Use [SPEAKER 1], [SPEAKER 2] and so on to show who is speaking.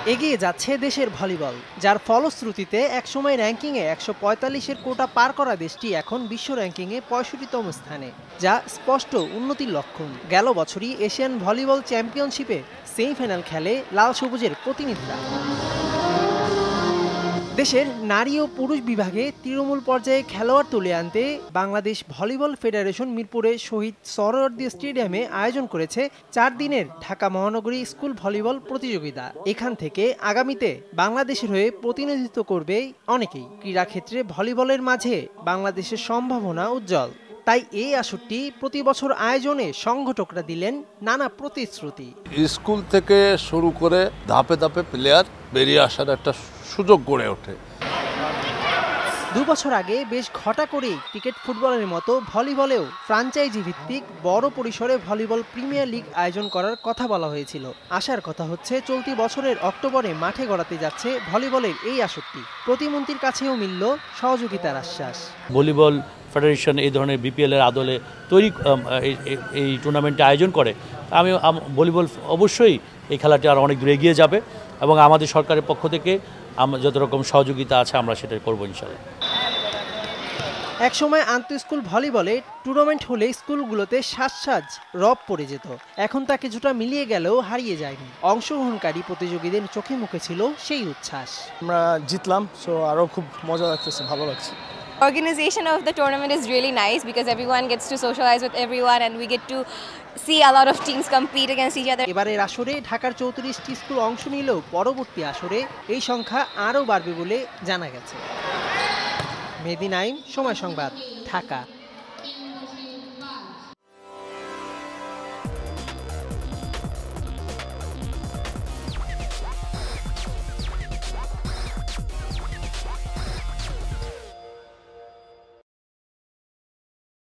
[SPEAKER 1] এগিয়ে যাচ্ছে দেশের ভলিবল, যার ফলশ্রুতিতে একসময় র্যাঙ্কিংয়ে ১৪৫-এর কোটা পার করা দেশটি এখন বিশ্ব র্যাঙ্কিংয়ে ৬৫তম স্থানে, যা স্পষ্ট উন্নতির লক্ষণ। গেল বছরই এশিয়ান ভলিবল চ্যাম্পিয়নশিপে সেমিফাইনাল খেলে লাল সবুজের প্রতিনিধিরা। দেশের নারী ও পুরুষ বিভাগে তৃণমূল পর্যায়ে খেলোয়াড় তুলে আনতে বাংলাদেশ ভলিবল ফেডারেশন মিরপুরে শহীদ সোহরাওয়ার্দী স্টেডিয়ামে আয়োজন করেছে ৪ দিনের ঢাকা মহানগরী স্কুল ভলিবল প্রতিযোগিতা। এখান থেকে আগামীতে বাংলাদেশের হয়ে প্রতিনিধিত্ব করবে অনেকেই। ক্রীড়াক্ষেত্রে ভলিবলের মাঝে বাংলাদেশের সম্ভাবনা উজ্জ্বল। তাই এই আসরটি প্রতি বছর আয়োজনে সংগঠকরা দিলেন নানা প্রতিশ্রুতি।
[SPEAKER 2] স্কুল থেকে শুরু করে ধাপে ধাপে প্লেয়ার বেরিয়ে আসার একটা সুযোগ গড়ে ওঠে।
[SPEAKER 1] ২ বছর আগে বেশ ঘটা করেই ক্রিকেট ফুটবলের মতো ভলিবলেও ফ্রাঞ্চাইজি ভিত্তিক বড় পরিসরে ভলিবল প্রিমিয়ার লিগ আয়োজন করার কথা বলা হয়েছিল। আশার কথা হচ্ছে চলতি বছরের অক্টোবরে মাঠে গড়াতে যাচ্ছে ভলিবলের এই আসরটি। প্রতিমন্ত্রীর কাছেও মিলল সহযোগিতার আশ্বাস।
[SPEAKER 3] ভলিবল ফেডারেশন এই ধরনের বিপিএল এর আদলে তৈরি এই টুর্নামেন্টে আয়োজন করে। আমি ভলিবল অবশ্যই এই খেলাটি আরও অনেক দূরে এগিয়ে যাবে এবং আমাদের সরকারের পক্ষ থেকে যত রকম সহযোগিতা আছে আমরা সেটা করবো ইনশাআল্লাহ।
[SPEAKER 1] একসময় আন্তঃস্কুল ভলিবলে টুর্নামেন্ট হলে স্কুলগুলোতে সাজ রব পড়ে যেত। এখন তা কিছুটা মিলিয়ে গেলেও হারিয়ে যায়নি। অংশগ্রহণকারী প্রতিযোগীদের চোখে মুখে ছিল সেই উচ্ছ্বাস।
[SPEAKER 4] আমরা জিতলাম, সো আরও খুব মজা লাগতেছে, ভালো লাগছে।
[SPEAKER 5] Organization of the tournament is really nice because everyone gets to socialize with everyone and we get to see a lot of teams compete against each other.
[SPEAKER 1] এবারের আসরে ঢাকার ৩৪টি স্কুল অংশ নিলেও পরবর্তী আসরে এই সংখ্যা আরও বাড়বে বলে জানা গেছে। মেহেদী নাইম, সময় সংবাদ, ঢাকা।